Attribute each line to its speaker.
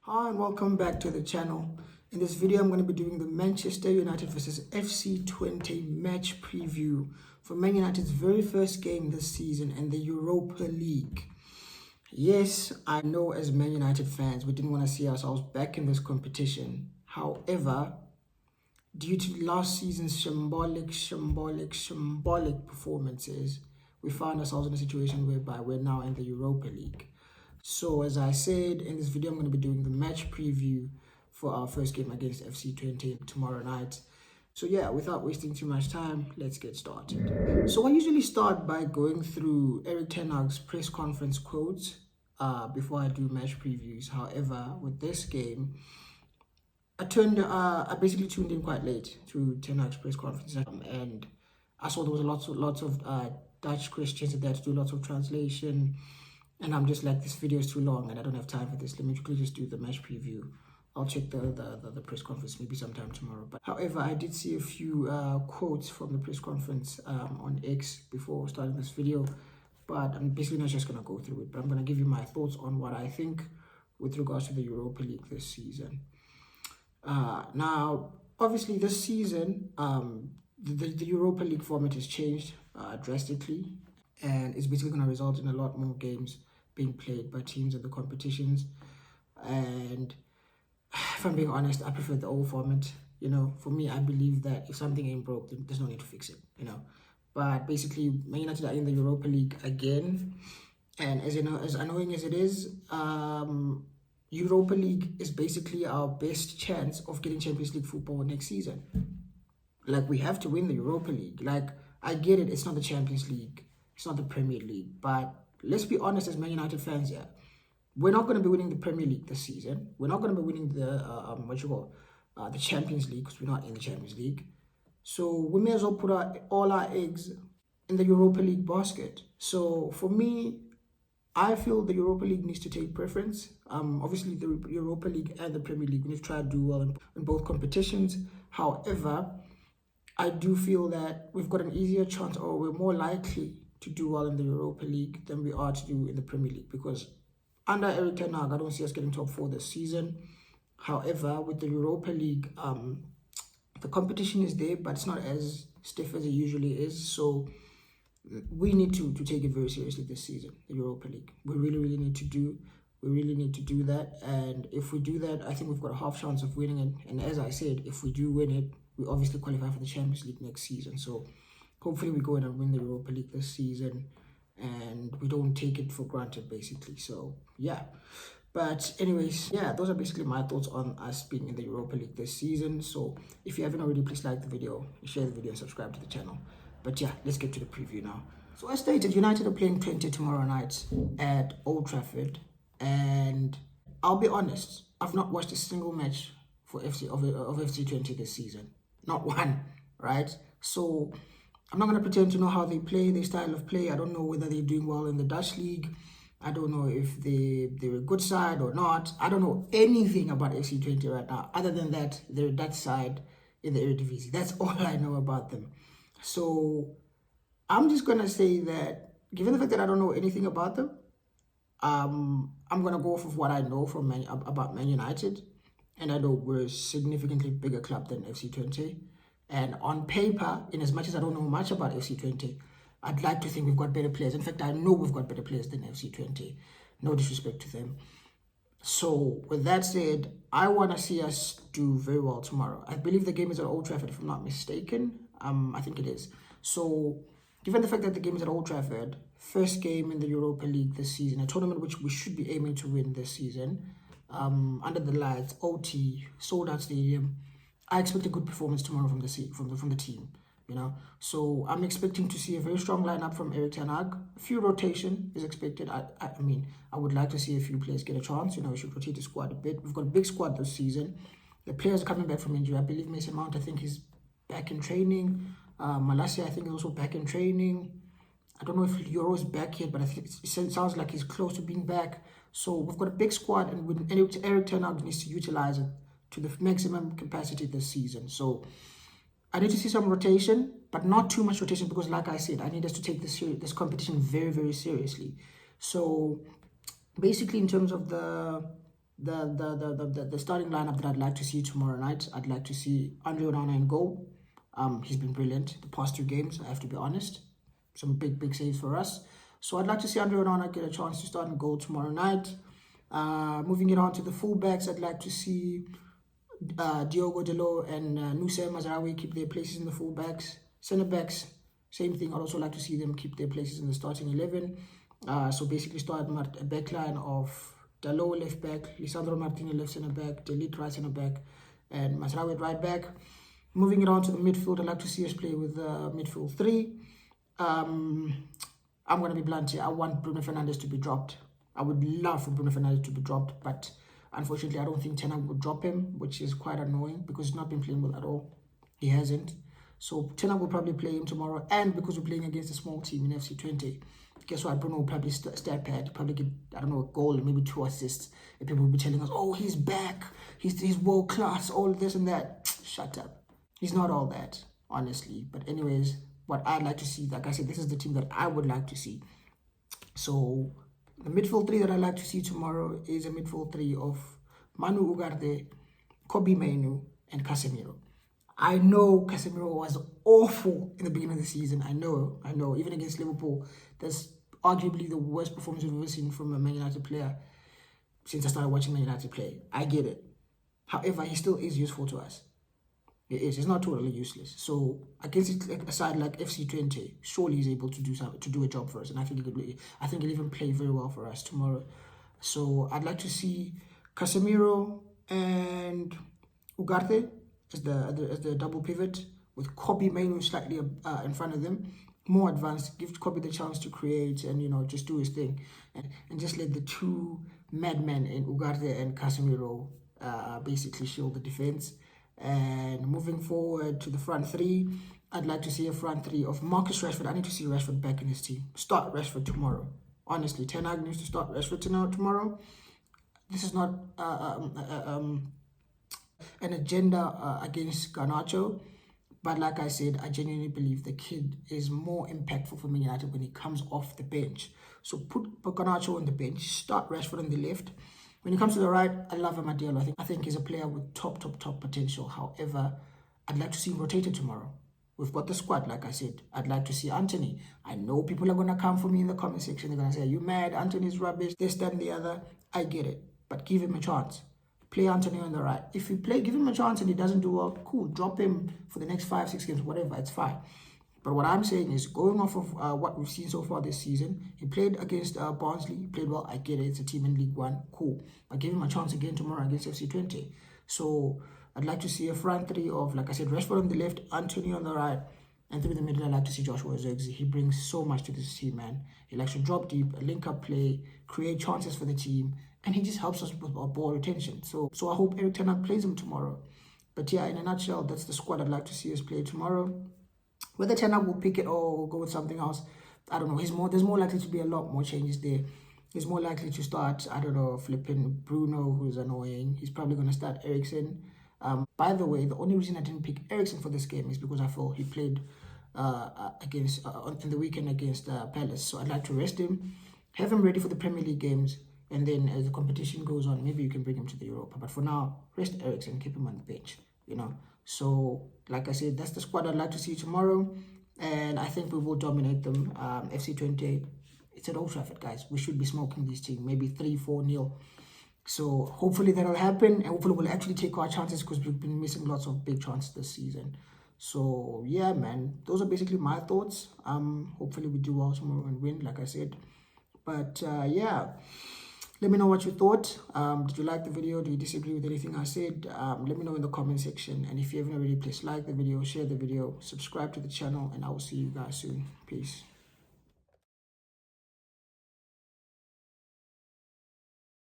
Speaker 1: Hi and welcome back to the channel. In this video I'm going to be doing the Manchester United versus FC Twente match preview for Man United's very first game this season in the Europa League. Yes, I know as Man United fans we didn't want to see ourselves back in this competition. However, due to last season's shambolic performances, we found ourselves in a situation whereby we're now in the Europa League. So as I said, in this video I'm going to be doing the match preview for our first game against FC Twente tomorrow night. So yeah, without wasting too much time, let's get started. So I usually start by going through Erik ten Hag's press conference quotes before I do match previews. However, with this game, I basically tuned in quite late to ten Hag's press conference, and I saw there was lots of Dutch Christians that had to do lots of translation. And I'm just like, this video is too long and I don't have time for this. Let me quickly just do the match preview. I'll check the press conference maybe sometime tomorrow. But however, I did see a few quotes from the press conference on X before starting this video. But I'm basically not just going to go through it. But I'm going to give you my thoughts on what I think with regards to the Europa League this season. Now, obviously this season, the Europa League format has changed drastically. And it's basically going to result in a lot more games being played by teams in the competitions. And if I'm being honest, I prefer the old format. You know, for me, I believe that if something ain't broke, then there's no need to fix it, you know. But basically, Man United are in the Europa League again. And as you know, as annoying as it is, Europa League is basically our best chance of getting Champions League football next season. Like, we have to win the Europa League. Like, I get it, it's not the Champions League. It's not the Premier League, but let's be honest as Man United fans here. We're not going to be winning the Premier League this season. We're not going to be winning the, the Champions League, because we're not in the Champions League. So we may as well put all our eggs in the Europa League basket. So for me, I feel the Europa League needs to take preference. Obviously, the Europa League and the Premier League, we need to try to do well in both competitions. However, I do feel that we've got an easier chance, or we're more likely to do well in the Europa League than we are to do in the Premier League, because under Erik ten Hag, I don't see us getting top 4 this season. However, with the Europa League, the competition is there, but it's not as stiff as it usually is. So we need to take it very seriously this season, the Europa League. We really need to do that. And if we do that, I think we've got a half chance of winning it. And as I said, if we do win it, we obviously qualify for the Champions League next season. So hopefully we go in and win the Europa League this season and we don't take it for granted, basically. So yeah, but anyways, yeah, those are basically my thoughts on us being in the Europa League this season. So if you haven't already, please like the video, share the video, and subscribe to the channel. But yeah, let's get to the preview now. So as stated, United are playing Twente tomorrow night at Old Trafford, and I'll be honest, I've not watched a single match for FC Twente this season. Not one, right? So I'm not going to pretend to know how they play, their style of play. I don't know whether they're doing well in the Dutch league. I don't know if they're a good side or not. I don't know anything about FC Twente right now, other than that they're a Dutch side in the Eredivisie. That's all I know about them. So I'm just going to say that, given the fact that I don't know anything about them, I'm going to go off of what I know about Man United. And I know we're a significantly bigger club than FC Twente. And on paper, in as much as I don't know much about FC Twente, I'd like to think we've got better players. In fact, I know we've got better players than FC Twente. No disrespect to them. So with that said, I want to see us do very well tomorrow. I believe the game is at Old Trafford, if I'm not mistaken. I think it is. So given the fact that the game is at Old Trafford, first game in the Europa League this season, a tournament which we should be aiming to win this season, under the lights, OT, sold out stadium, I expect a good performance tomorrow from the team, you know. So I'm expecting to see a very strong lineup from Erik ten Hag. A few rotation is expected. I mean, I would like to see a few players get a chance. You know, we should rotate the squad a bit. We've got a big squad this season. The players are coming back from injury. I believe Mason Mount, I think he's back in training. Malacia, I think, is also back in training. I don't know if Euro's back yet, but I think it sounds like he's close to being back. So we've got a big squad, and Erik ten Hag needs to utilize it to the maximum capacity this season. So I need to see some rotation, but not too much rotation, because like I said, I need us to take this competition very, very seriously. So basically, in terms of the The starting lineup that I'd like to see tomorrow night, I'd like to see Andre Onana in goal. He's been brilliant the past 2 games, I have to be honest. Some big saves for us. So I'd like to see Andre Onana get a chance to start in goal tomorrow night. Moving it on to the fullbacks, I'd like to see Diogo Dalot and Nusayr Mazraoui keep their places in the fullbacks. Centre backs, same thing. I'd also like to see them keep their places in the starting 11. So basically start a backline of Dalot left back, Lisandro Martinez left centre back, Delete right centre back, and Mazraoui right back. Moving it on to the midfield, I'd like to see us play with midfield 3. I'm going to be blunt here. I want Bruno Fernandes to be dropped. I would love for Bruno Fernandes to be dropped, but unfortunately, I don't think Ten Hag would drop him, which is quite annoying because he's not been playing well at all. He hasn't. So Ten Hag will probably play him tomorrow, and because we're playing against a small team in FC Twente, guess what? Bruno will probably stat pad, probably get, I don't know, a goal and maybe 2 assists. And people will be telling us, oh, he's back, he's world class, all this and that. Shut up. He's not all that, honestly. But anyways, what I'd like to see, like I said, this is the team that I would like to see. So the midfield 3 that I'd like to see tomorrow is a midfield 3 of Manu Ugarte, Kobe Mainoo, and Casemiro. I know Casemiro was awful in the beginning of the season. I know. Even against Liverpool, that's arguably the worst performance we've ever seen from a Man United player since I started watching Man United play. I get it. However, he still is useful to us. It is. It's not totally useless. So against a side like FC Twente, surely he's able to do a job for us, and I think he'll even play very well for us tomorrow. So I'd like to see Casemiro and Ugarte as the double pivot, with Kobe Mainoo slightly in front of them, more advanced. Give Kobe the chance to create and just do his thing, and just let the 2 madmen in Ugarte and Casemiro basically shield the defense. And moving forward to the front 3, I'd like to see a front 3 of Marcus Rashford. I need to see Rashford back in his team. Start Rashford tomorrow. Honestly, Ten Hag needs to start Rashford tomorrow. This is not an agenda against Garnacho, but like I said, I genuinely believe the kid is more impactful for Man United when he comes off the bench. So put Garnacho on the bench, start Rashford on the left. When it comes to the right, I love Amadeo. I think he's a player with top potential. However, I'd like to see him rotated tomorrow. We've got the squad, like I said. I'd like to see Anthony. I know people are going to come for me in the comment section. They're going to say, you mad? Anthony's rubbish, this, that, and the other. I get it. But give him a chance. Play Anthony on the right. If you give him a chance and he doesn't do well, cool. Drop him for the next 5-6 games, whatever. It's fine. But what I'm saying is, going off of what we've seen so far this season, he played against Barnsley, he played well, I get it, it's a team in League One, cool. But give him a chance again tomorrow against FC Twente. So I'd like to see a front 3 of, like I said, Rashford on the left, Anthony on the right, and through the middle, I'd like to see Joshua Zirkzee. He brings so much to this team, man. He likes to drop deep, link-up play, create chances for the team, and he just helps us with our ball retention. So I hope Erik ten Hag plays him tomorrow. But yeah, in a nutshell, that's the squad I'd like to see us play tomorrow. Whether Ten Hag will pick it or go with something else, I don't know. There's more likely to be a lot more changes there. He's more likely to start, I don't know, flipping Bruno, who's annoying. He's probably going to start Eriksen. By the way, the only reason I didn't pick Eriksen for this game is because I feel he played in the weekend against Palace. So I'd like to rest him, have him ready for the Premier League games, and then as the competition goes on, maybe you can bring him to the Europa. But for now, rest Eriksen, keep him on the bench, So, like I said, that's the squad I'd like to see tomorrow. And I think we will dominate them. FC Twente, it's at Old Trafford, guys. We should be smoking this team, maybe 3-4-0. So, hopefully that'll happen. And hopefully we'll actually take our chances, because we've been missing lots of big chances this season. So, yeah, man. Those are basically my thoughts. Hopefully we do well tomorrow and win, like I said. But, yeah. Let me know what you thought. Did you like the video? Do you disagree with anything I said? Let me know in the comment section. And if you haven't already, please like the video, share the video, subscribe to the channel, and I will see you guys soon. Peace.